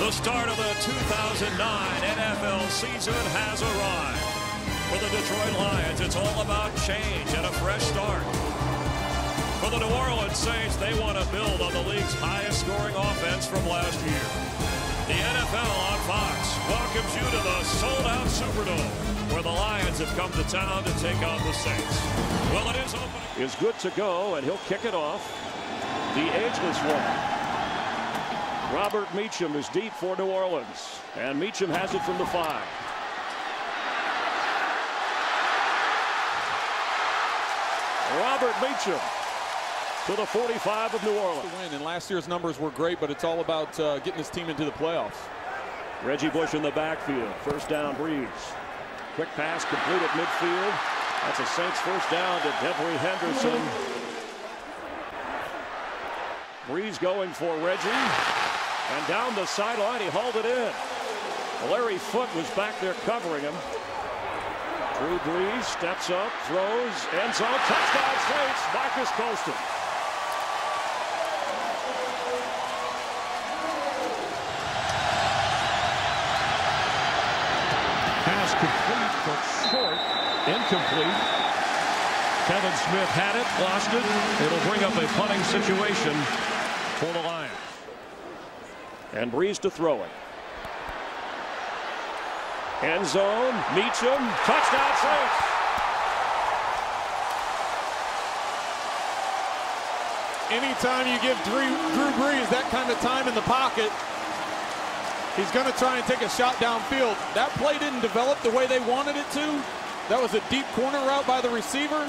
The start of the 2009 NFL season has arrived. For the Detroit Lions, it's all about change and a fresh start. For the New Orleans Saints, they want to build on the league's highest scoring offense from last year. The NFL on Fox welcomes you to the sold-out Superdome, where the Lions have come to town to take on the Saints. Well, it is open. Is good to go, and he'll kick it off. The ageless one. Robert Meacham is deep for New Orleans, and Meacham has it from the 5. Robert Meacham to the 45 of New Orleans. Win, and last year's numbers were great, but it's all about getting this team into the playoffs. Reggie Bush in the backfield. First down, Breeze. Quick pass complete at midfield. That's a Saints first down to Devery Henderson. Breeze going for Reggie. And down the sideline, he hauled it in. Larry Foote was back there covering him. Drew Brees steps up, throws, end zone, touchdown Saints, Marcus Colston. Pass complete, but short. Incomplete. Kevin Smith had it, lost it. It'll bring up a punting situation for the Lions. And Breeze to throw it. End zone, Meacham, touchdown Saints. Anytime you give Drew Brees that kind of time in the pocket, he's going to try and take a shot downfield. That play didn't develop the way they wanted it to. That was a deep corner route by the receiver.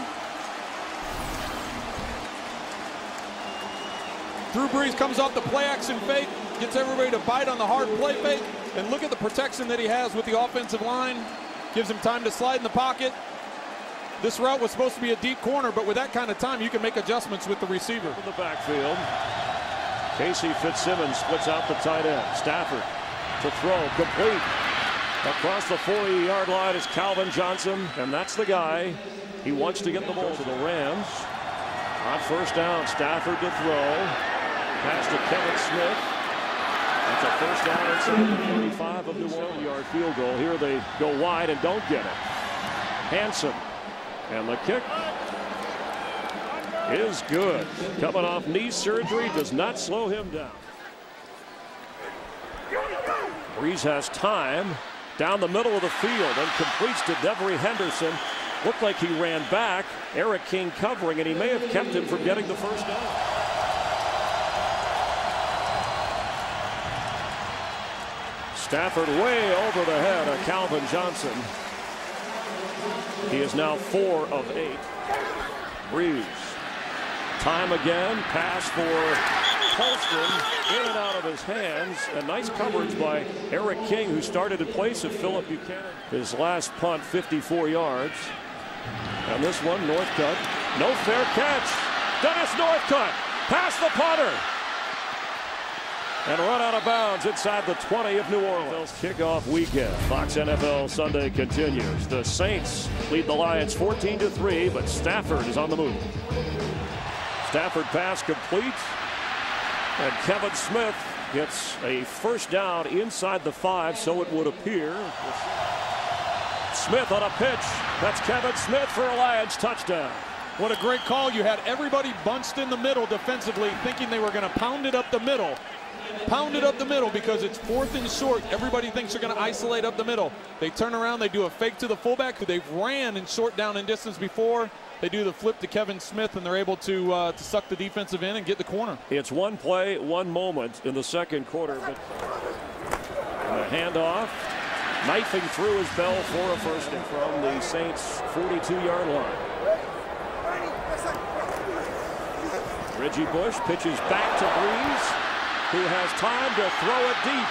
Drew Brees comes off the play action fake, gets everybody to bite on the hard play fake, and look at the protection that he has with the offensive line. Gives him time to slide in the pocket. This route was supposed to be a deep corner, but with that kind of time, you can make adjustments with the receiver. In the backfield, Casey Fitzsimmons splits out the tight end. Stafford to throw, complete. Across the 40-yard line is Calvin Johnson, and that's the guy. He wants to get the ball to the Rams. On first down, Stafford to throw. Pass to Kevin Smith. That's a first down inside the 35 of New Orleans. Yard field goal. Here they go wide and don't get it. Hanson. And the kick is good. Coming off knee surgery does not slow him down. Breeze has time down the middle of the field and completes to Devery Henderson. Looked like he ran back. Eric King covering, and he may have kept him from getting the first down. Stafford way over the head of Calvin Johnson. He is now 4 of 8. Breeze. Time again. Pass for Colston. In and out of his hands. A nice coverage by Eric King, who started in place of Philip Buchanan. His last punt, 54 yards. And this one, Northcutt. No fair catch. Dennis Northcutt. Past the punter. And run out of bounds inside the 20 of New Orleans. Kickoff weekend. Fox NFL Sunday continues. The Saints lead the Lions 14-3, but Stafford is on the move. Stafford pass complete. And Kevin Smith gets a first down inside the 5, so it would appear. Smith on a pitch. That's Kevin Smith for a Lions touchdown. What a great call. You had everybody bunched in the middle defensively, thinking they were going to pound it up the middle. Pound it up the middle because it's 4th and short. Everybody thinks they're going to isolate up the middle. They turn around, they do a fake to the fullback who they've ran in short down and distance before. They do the flip to Kevin Smith, and they're able to suck the defensive in and get the corner. It's one play, one moment in the second quarter. But the handoff, knifing through his bell for a first down from the Saints' 42-yard line. Reggie Bush pitches back to Breeze, who has time to throw it deep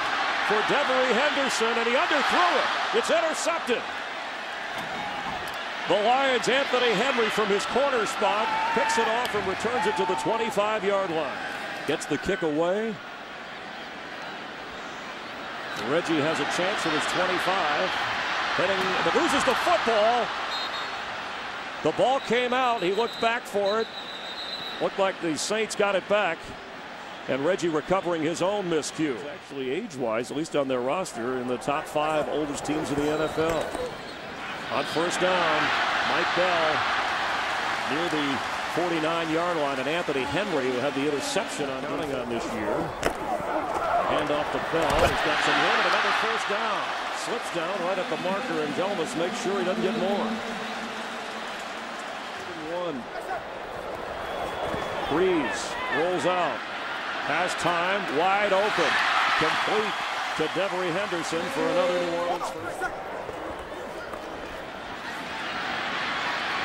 for Devery Henderson, and he underthrew it. It's intercepted. The Lions, Anthony Henry from his corner spot, picks it off and returns it to the 25-yard line. Gets the kick away. Reggie has a chance at his 25. Heading, but loses the football. The ball came out. He looked back for it. Looked like the Saints got it back. And Reggie recovering his own miscue. Actually, age-wise, at least on their roster, in the top 5 oldest teams in the NFL. On first down, Mike Bell near the 49-yard line, and Anthony Henry, who had the interception on this year. Hand off to Bell. He's got some room, and another first down. Slips down right at the marker, and Delmas makes sure he doesn't get more. 1. Breeze rolls out. Has time, wide open. Complete to Devery Henderson for another New Orleans first.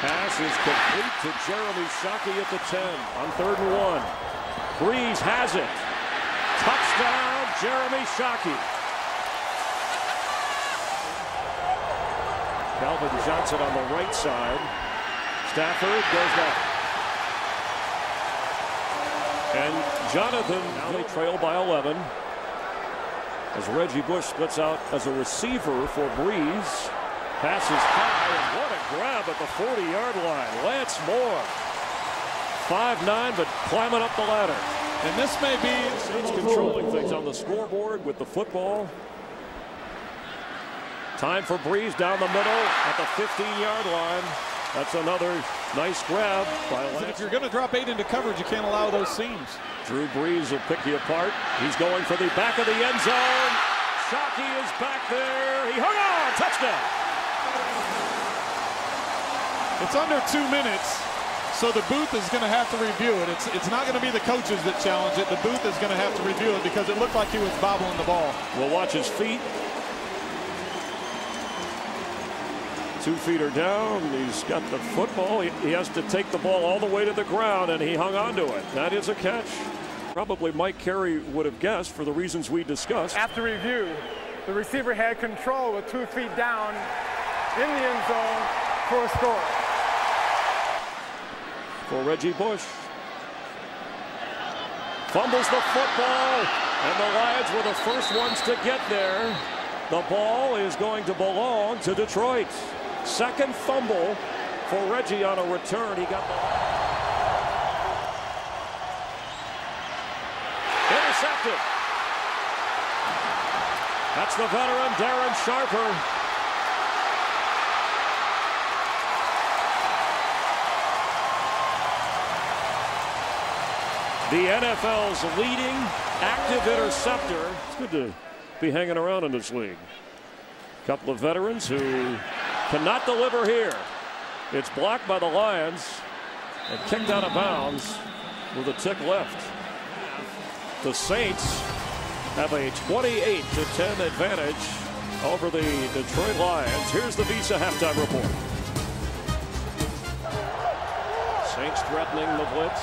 Pass is complete to Jeremy Shockey at the 10 on 3rd and 1. Breeze has it. Touchdown, Jeremy Shockey. Calvin Johnson on the right side. Stafford goes back. And Jonathan, now they trail by 11. As Reggie Bush splits out as a receiver for Breeze. Passes high, and what a grab at the 40-yard line. Lance Moore. 5'9", but climbing up the ladder. And this may be Saints controlling things on the scoreboard with the football. Time for Breeze down the middle at the 15-yard line. That's another nice grab by Lance. If you're going to drop 8 into coverage, you can't allow those seams. Drew Brees will pick you apart. He's going for the back of the end zone. Shockey is back there. He hung on. Touchdown. It's under 2 minutes, so the booth is going to have to review it. It's not going to be the coaches that challenge it. The booth is going to have to review it because it looked like he was bobbling the ball. We'll watch his feet. 2 feet are down. He's got the football. He has to take the ball all the way to the ground, and he hung on to it. That is a catch. Probably Mike Carey would have guessed for the reasons we discussed. After review, the receiver had control with 2 feet down in the end zone for a score. For Reggie Bush. Fumbles the football, and the Lions were the first ones to get there. The ball is going to belong to Detroit. Second fumble for Reggie on a return. He got the intercepted. That's the veteran Darren Sharper. The NFL's leading active interceptor. It's good to be hanging around in this league. A couple of veterans who cannot deliver here. It's blocked by the Lions and kicked out of bounds with a tick left. The Saints have a 28-10 advantage over the Detroit Lions. Here's the Visa halftime report. Saints threatening the blitz.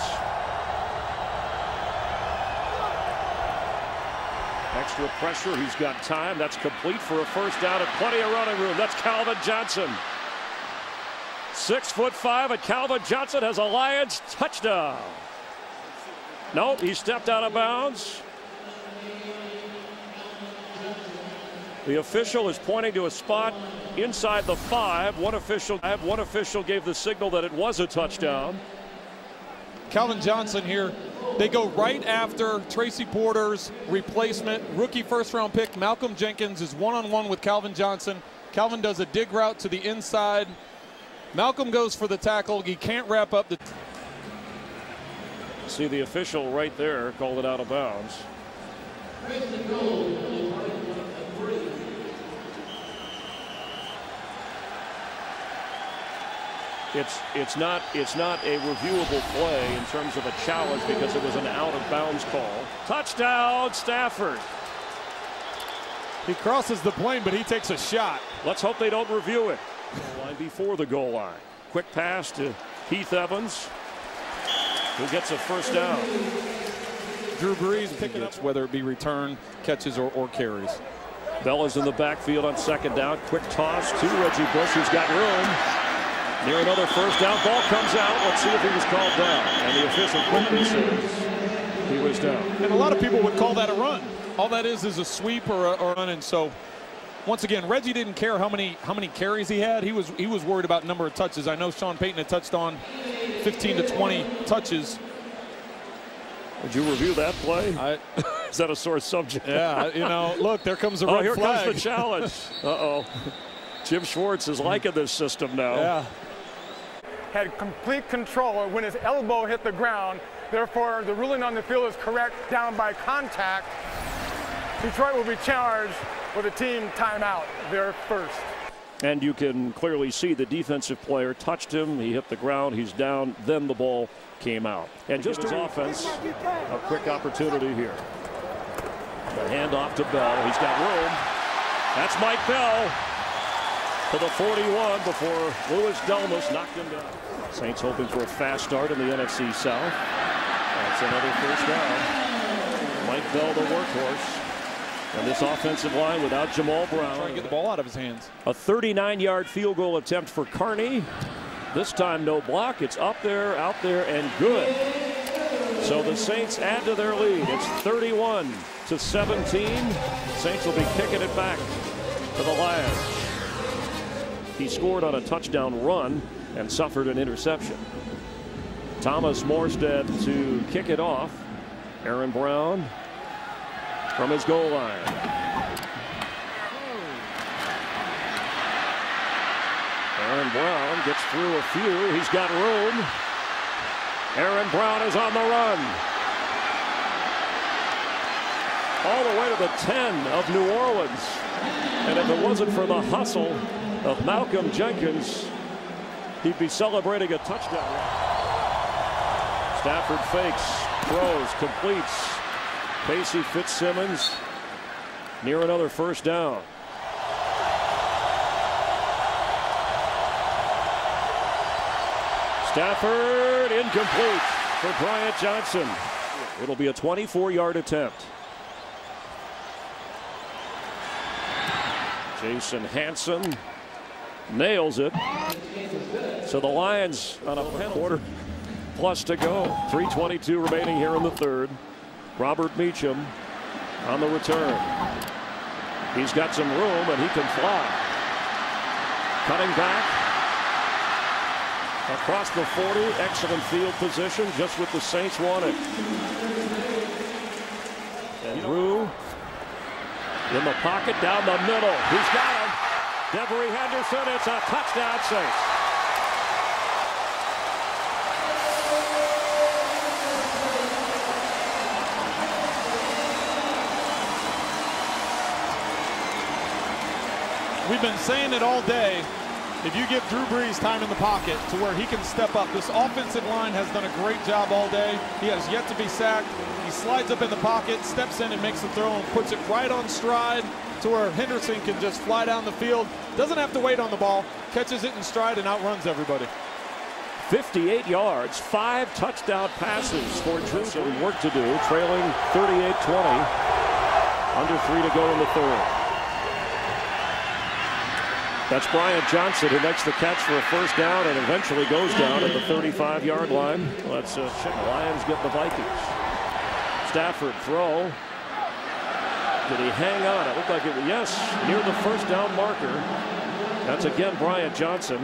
Extra pressure. He's got time. That's complete for a first down and plenty of running room. That's Calvin Johnson. 6'5", and Calvin Johnson has a Lions touchdown. Nope, he stepped out of bounds. The official is pointing to a spot inside the 5. One official gave the signal that it was a touchdown. Calvin Johnson here. They go right after Tracy Porter's replacement. Rookie first-round pick Malcolm Jenkins is one-on-one with Calvin Johnson. Calvin does a dig route to the inside. Malcolm goes for the tackle. He can't wrap up the... See the official right there called it out of bounds. It's not a reviewable play in terms of a challenge because it was an out of bounds call. Touchdown, Stafford. He crosses the plane, but he takes a shot. Let's hope they don't review it. Line before the goal line. Quick pass to Heath Evans, who gets a first down. Drew Brees picking up whether it be return, catches, or carries. Bella's in the backfield on second down. Quick toss to Reggie Bush, who's got room. Near another first down. Ball comes out. Let's see if he was called down. And the official quickly says he was down. And a lot of people would call that a run. All that is a sweep or a run. And so, once again, Reggie didn't care how many carries he had. He was worried about number of touches. I know Sean Payton had touched on 15 to 20 touches. Did you review that play? Is that a sore subject? Yeah, you know, look, there comes the red here flag. comes the challenge. Uh-oh. Jim Schwartz is liking this system now. Yeah. Had complete control when his elbow hit the ground. Therefore, the ruling on the field is correct, down by contact. Detroit will be charged with a team timeout, their first. And you can clearly see the defensive player touched him. He hit the ground. He's down. Then the ball came out. And just his offense, a quick opportunity here. The handoff to Bell. He's got room. That's Mike Bell to the 41 before Louis Delmas knocked him down. Saints hoping for a fast start in the NFC South. That's another first down. Mike Bell, the workhorse. And this offensive line without Jamal Brown. Trying to get the ball out of his hands. A 39-yard field goal attempt for Carney. This time no block. It's up there, out there, and good. So the Saints add to their lead. It's 31-17. Saints will be kicking it back to the Lions. He scored on a touchdown run and suffered an interception. Thomas Morstead to kick it off. Aaron Brown from his goal line. Aaron Brown gets through a few. He's got room. Aaron Brown is on the run. All the way to the 10 of New Orleans. And if it wasn't for the hustle of Malcolm Jenkins, he'd be celebrating a touchdown. Stafford fakes, throws, completes. Casey Fitzsimmons near another first down. Stafford incomplete for Bryant Johnson. It'll be a 24-yard attempt. Jason Hanson nails it. So the Lions on a quarter plus to go. 3:22 remaining here in the third. Robert Meacham on the return. He's got some room and he can fly. Cutting back across the 40. Excellent field position, just what the Saints wanted. And Rue in the pocket down the middle. He's got him. Devery Henderson. It's a touchdown, Saints. We've been saying it all day. If you give Drew Brees time in the pocket to where he can step up, this offensive line has done a great job all day. He has yet to be sacked. He slides up in the pocket, steps in and makes the throw and puts it right on stride to where Henderson can just fly down the field. Doesn't have to wait on the ball, catches it in stride and outruns everybody. 58 yards, 5 touchdown passes for Drew. So work to do, trailing 38-20. Under 3 to go in the third. That's Bryant Johnson who makes the catch for a first down and eventually goes down at the 35-yard line. Let's check. Lions get the Vikings. Stafford throw. Did he hang on? It looked like it was, yes, near the first down marker. That's again Bryant Johnson,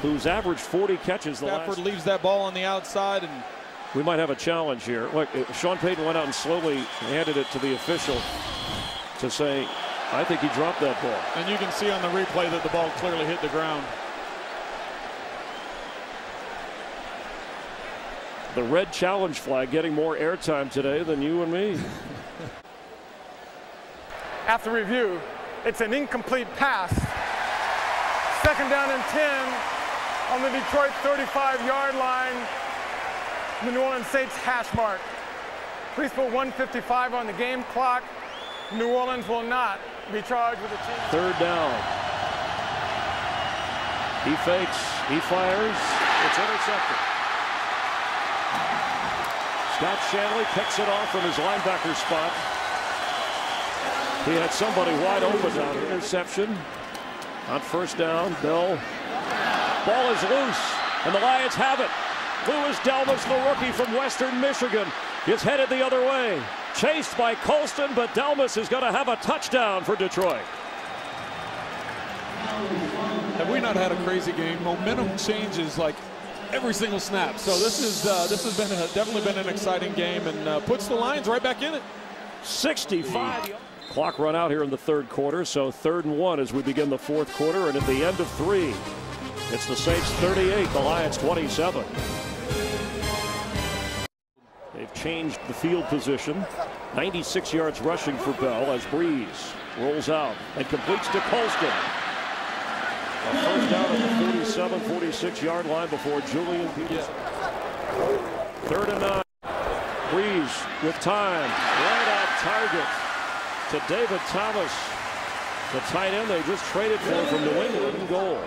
who's averaged 40 catches the last. Stafford leaves that ball on the outside, and we might have a challenge here. Look, Sean Payton went out and slowly handed it to the official to say, I think he dropped that ball. And you can see on the replay that the ball clearly hit the ground. The red challenge flag getting more airtime today than you and me. After review, it's an incomplete pass. Second down and 10 on the Detroit 35-yard line. The New Orleans Saints hash mark. Please put 1:55 on the game clock. New Orleans will not be charged with a team. Third down. He fakes. He fires. It's intercepted. Scott Shanley picks it off from his linebacker spot. He had somebody wide open down here. Interception on first down. Bell. Ball is loose, and the Lions have it. Louis Delmas, the rookie from Western Michigan, is headed the other way. Chased by Colston, but Delmas is going to have a touchdown for Detroit. Have we not had a crazy game? Momentum changes like every single snap. So this has been definitely been an exciting game, and puts the Lions right back in it. 65. Clock run out here in the third quarter, so 3rd and 1 as we begin the fourth quarter, and at the end of 3, it's the Saints 38, the Lions 27. They've changed the field position. 96 yards rushing for Bell as Breeze rolls out and completes to Colston. A first down at the 47, 46-yard line before Julian Peterson. 3rd and 9. Breeze with time, right off target to David Thomas, the tight end they just traded for from New England. Goal.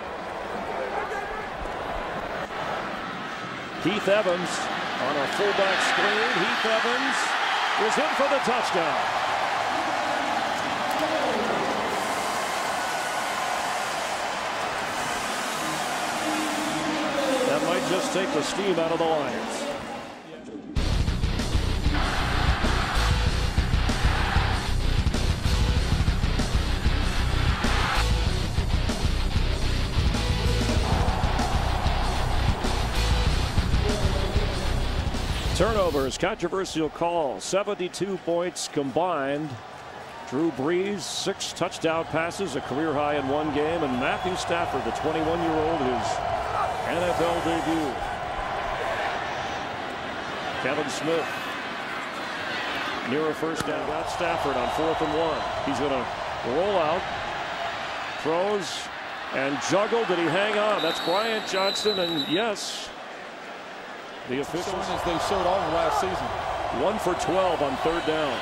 Heath Evans on a fullback screen. Heath Evans is in for the touchdown. That might just take the steam out of the Lions. Turnovers, controversial call, 72 points combined. Drew Brees, 6 touchdown passes, a career high in 1 game, and Matthew Stafford, the 21-year-old, his NFL debut. Kevin Smith near a first down. Got Stafford on 4th and 1. He's going to roll out, throws, and juggle. Did he hang on? That's Bryant Johnson, and yes. The officials, as they showed all of last season. 1 for 12 on 3rd down.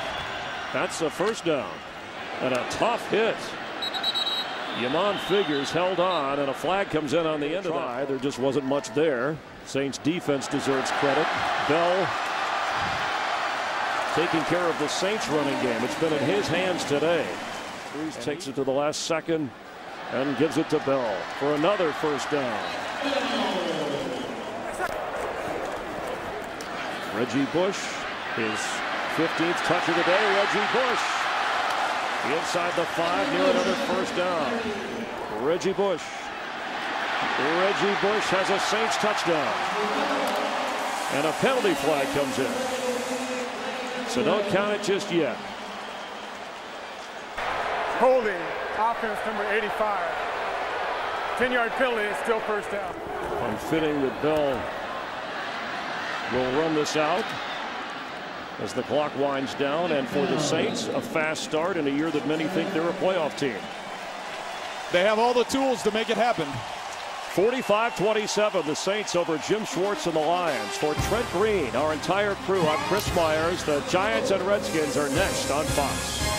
That's a first down. And a tough hit. Yamon Figures held on, and a flag comes in on the end of that. There just wasn't much there. Saints defense deserves credit. Bell taking care of the Saints running game. It's been in his hands today. Breeze takes it to the last second and gives it to Bell for another first down. Reggie Bush, his 15th touch of the day. Reggie Bush inside the 5, near another first down. Reggie Bush. Reggie Bush has a Saints touchdown. And a penalty flag comes in. So don't count it just yet. Holding, offense number 85. 10-yard penalty, it's still first down. Unfitting that Bell will run this out as the clock winds down, and for the Saints, a fast start in a year that many think they're a playoff team. They have all the tools to make it happen. 45-27, the Saints over Jim Schwartz and the Lions. For Trent Green, our entire crew, I'm Chris Myers. The Giants and Redskins are next on Fox.